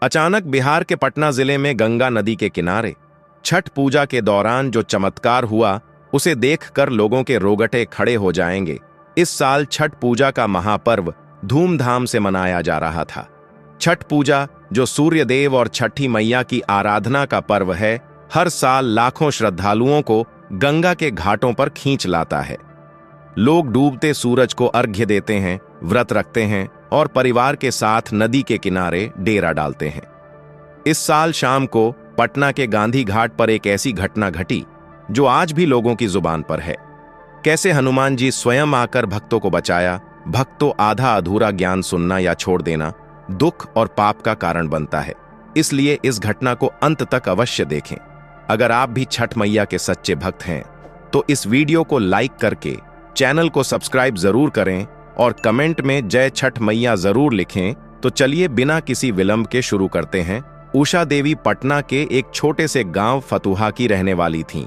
अचानक बिहार के पटना जिले में गंगा नदी के किनारे छठ पूजा के दौरान जो चमत्कार हुआ, उसे देखकर लोगों के रोगटे खड़े हो जाएंगे। इस साल छठ पूजा का महापर्व धूमधाम से मनाया जा रहा था। छठ पूजा, जो सूर्य देव और छठी मैया की आराधना का पर्व है, हर साल लाखों श्रद्धालुओं को गंगा के घाटों पर खींच लाता है। लोग डूबते सूरज को अर्घ्य देते हैं, व्रत रखते हैं और परिवार के साथ नदी के किनारे डेरा डालते हैं। इस साल शाम को पटना के गांधी घाट पर एक ऐसी घटना घटी जो आज भी लोगों की जुबान पर है। कैसे हनुमान जी स्वयं आकर भक्तों को बचाया। भक्तों, आधा अधूरा ज्ञान सुनना या छोड़ देना दुख और पाप का कारण बनता है। इसलिए इस घटना को अंत तक अवश्य देखें। अगर आप भी छठ मैया के सच्चे भक्त हैं तो इस वीडियो को लाइक करके चैनल को सब्सक्राइब जरूर करें और कमेंट में जय छठ मैया जरूर लिखें। तो चलिए बिना किसी विलंब के शुरू करते हैं। उषा देवी पटना के एक छोटे से गांव फतुहा की रहने वाली थीं।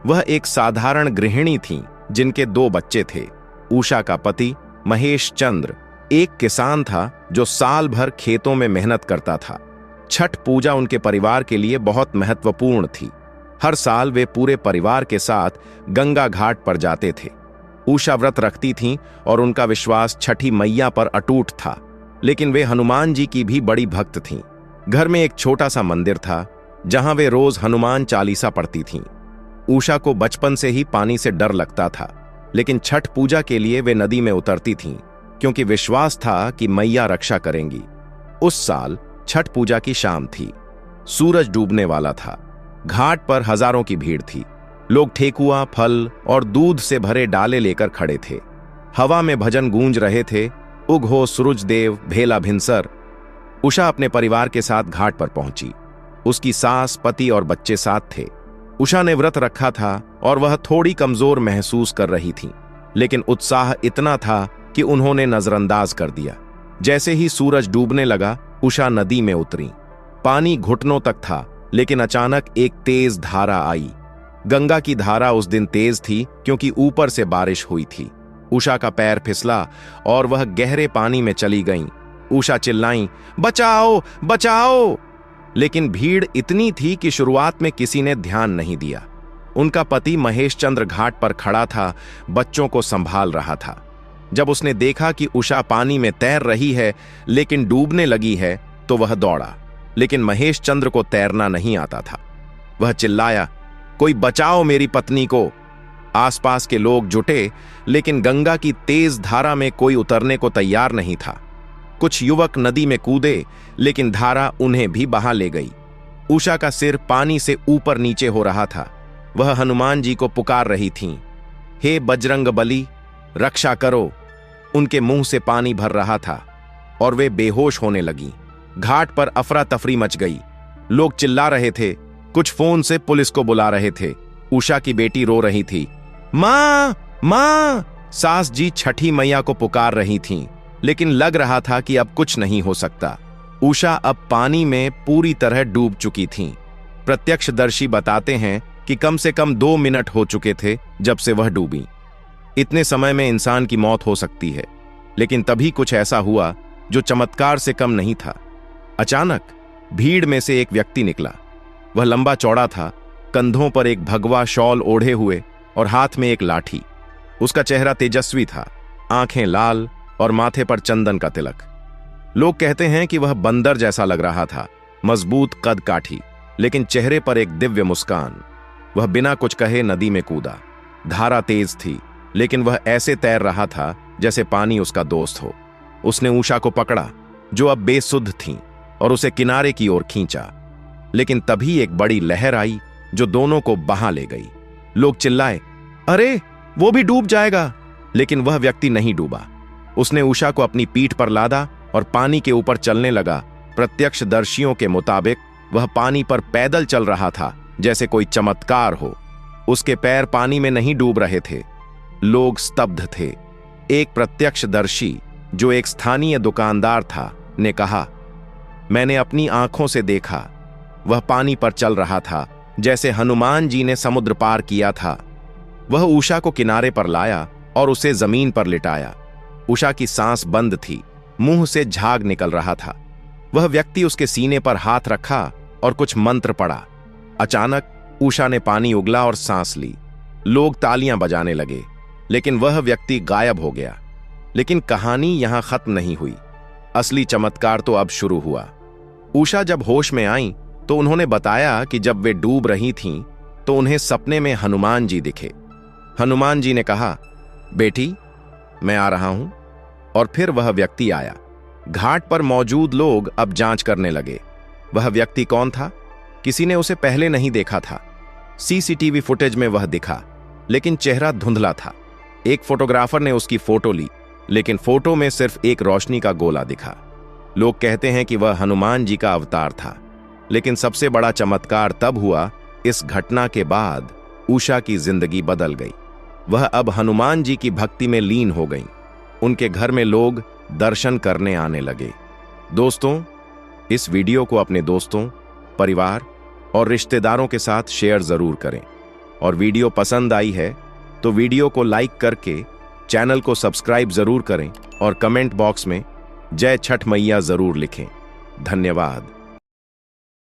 वह एक साधारण गृहिणी थीं जिनके 2 बच्चे थे। उषा का पति महेश चंद्र एक किसान था जो साल भर खेतों में मेहनत करता था। छठ पूजा उनके परिवार के लिए बहुत महत्वपूर्ण थी। हर साल वे पूरे परिवार के साथ गंगा घाट पर जाते थे। उषा व्रत रखती थीं और उनका विश्वास छठी मैया पर अटूट था। लेकिन वे हनुमान जी की भी बड़ी भक्त थीं। घर में एक छोटा सा मंदिर था जहां वे रोज हनुमान चालीसा पढ़ती थीं। उषा को बचपन से ही पानी से डर लगता था, लेकिन छठ पूजा के लिए वे नदी में उतरती थीं क्योंकि विश्वास था कि मैया रक्षा करेंगी। उस साल छठ पूजा की शाम थी। सूरज डूबने वाला था। घाट पर हजारों की भीड़ थी। लोग ठेकुआ, फल और दूध से भरे डाले लेकर खड़े थे। हवा में भजन गूंज रहे थे, उग हो सूरज देव भेला भिनसर। उषा अपने परिवार के साथ घाट पर पहुंची। उसकी सास, पति और बच्चे साथ थे। उषा ने व्रत रखा था और वह थोड़ी कमजोर महसूस कर रही थी, लेकिन उत्साह इतना था कि उन्होंने नजरअंदाज कर दिया। जैसे ही सूरज डूबने लगा, उषा नदी में उतरी। पानी घुटनों तक था, लेकिन अचानक एक तेज धारा आई। गंगा की धारा उस दिन तेज थी क्योंकि ऊपर से बारिश हुई थी। उषा का पैर फिसला और वह गहरे पानी में चली गईं। उषा चिल्लाईं, बचाओ बचाओ! लेकिन भीड़ इतनी थी कि शुरुआत में किसी ने ध्यान नहीं दिया। उनका पति महेश चंद्र घाट पर खड़ा था, बच्चों को संभाल रहा था। जब उसने देखा कि उषा पानी में तैर रही है लेकिन डूबने लगी है, तो वह दौड़ा। लेकिन महेश चंद्र को तैरना नहीं आता था। वह चिल्लाया, कोई बचाओ मेरी पत्नी को! आसपास के लोग जुटे, लेकिन गंगा की तेज धारा में कोई उतरने को तैयार नहीं था। कुछ युवक नदी में कूदे, लेकिन धारा उन्हें भी बहा ले गई। उषा का सिर पानी से ऊपर नीचे हो रहा था। वह हनुमान जी को पुकार रही थीं, हे बजरंग बली, रक्षा करो! उनके मुंह से पानी भर रहा था और वे बेहोश होने लगीं। घाट पर अफरा तफरी मच गई। लोग चिल्ला रहे थे, कुछ फोन से पुलिस को बुला रहे थे। उषा की बेटी रो रही थी, मां मां! सास जी छठी मैया को पुकार रही थीं, लेकिन लग रहा था कि अब कुछ नहीं हो सकता। उषा अब पानी में पूरी तरह डूब चुकी थीं। प्रत्यक्षदर्शी बताते हैं कि कम से कम 2 मिनट हो चुके थे जब से वह डूबी। इतने समय में इंसान की मौत हो सकती है, लेकिन तभी कुछ ऐसा हुआ जो चमत्कार से कम नहीं था। अचानक भीड़ में से एक व्यक्ति निकला। वह लंबा चौड़ा था, कंधों पर एक भगवा शॉल ओढ़े हुए और हाथ में एक लाठी। उसका चेहरा तेजस्वी था, आंखें लाल और माथे पर चंदन का तिलक। लोग कहते हैं कि वह बंदर जैसा लग रहा था, मजबूत कद काठी, लेकिन चेहरे पर एक दिव्य मुस्कान। वह बिना कुछ कहे नदी में कूदा। धारा तेज थी, लेकिन वह ऐसे तैर रहा था जैसे पानी उसका दोस्त हो। उसने उषा को पकड़ा, जो अब बेसुध थीं, और उसे किनारे की ओर खींचा। लेकिन तभी एक बड़ी लहर आई जो दोनों को बहा ले गई। लोग चिल्लाए, अरे वो भी डूब जाएगा! लेकिन वह व्यक्ति नहीं डूबा। उसने उषा को अपनी पीठ पर लादा और पानी के ऊपर चलने लगा। प्रत्यक्षदर्शियों के मुताबिक वह पानी पर पैदल चल रहा था, जैसे कोई चमत्कार हो। उसके पैर पानी में नहीं डूब रहे थे। लोग स्तब्ध थे। एक प्रत्यक्षदर्शी, जो एक स्थानीय दुकानदार था, ने कहा, मैंने अपनी आंखों से देखा। वह पानी पर चल रहा था जैसे हनुमान जी ने समुद्र पार किया था। वह उषा को किनारे पर लाया और उसे जमीन पर लिटाया। उषा की सांस बंद थी, मुंह से झाग निकल रहा था। वह व्यक्ति उसके सीने पर हाथ रखा और कुछ मंत्र पढ़ा। अचानक उषा ने पानी उगला और सांस ली। लोग तालियां बजाने लगे, लेकिन वह व्यक्ति गायब हो गया। लेकिन कहानी यहां खत्म नहीं हुई। असली चमत्कार तो अब शुरू हुआ। उषा जब होश में आई तो उन्होंने बताया कि जब वे डूब रही थीं तो उन्हें सपने में हनुमान जी दिखे। हनुमान जी ने कहा, बेटी मैं आ रहा हूं। और फिर वह व्यक्ति आया। घाट पर मौजूद लोग अब जांच करने लगे। वह व्यक्ति कौन था? किसी ने उसे पहले नहीं देखा था। सीसीटीवी फुटेज में वह दिखा, लेकिन चेहरा धुंधला था। एक फोटोग्राफर ने उसकी फोटो ली, लेकिन फोटो में सिर्फ एक रोशनी का गोला दिखा। लोग कहते हैं कि वह हनुमान जी का अवतार था। लेकिन सबसे बड़ा चमत्कार तब हुआ, इस घटना के बाद उषा की जिंदगी बदल गई। वह अब हनुमान जी की भक्ति में लीन हो गई। उनके घर में लोग दर्शन करने आने लगे। दोस्तों, इस वीडियो को अपने दोस्तों, परिवार और रिश्तेदारों के साथ शेयर जरूर करें। और वीडियो पसंद आई है तो वीडियो को लाइक करके चैनल को सब्सक्राइब जरूर करें और कमेंट बॉक्स में जय छठ मैया जरूर लिखें। धन्यवाद।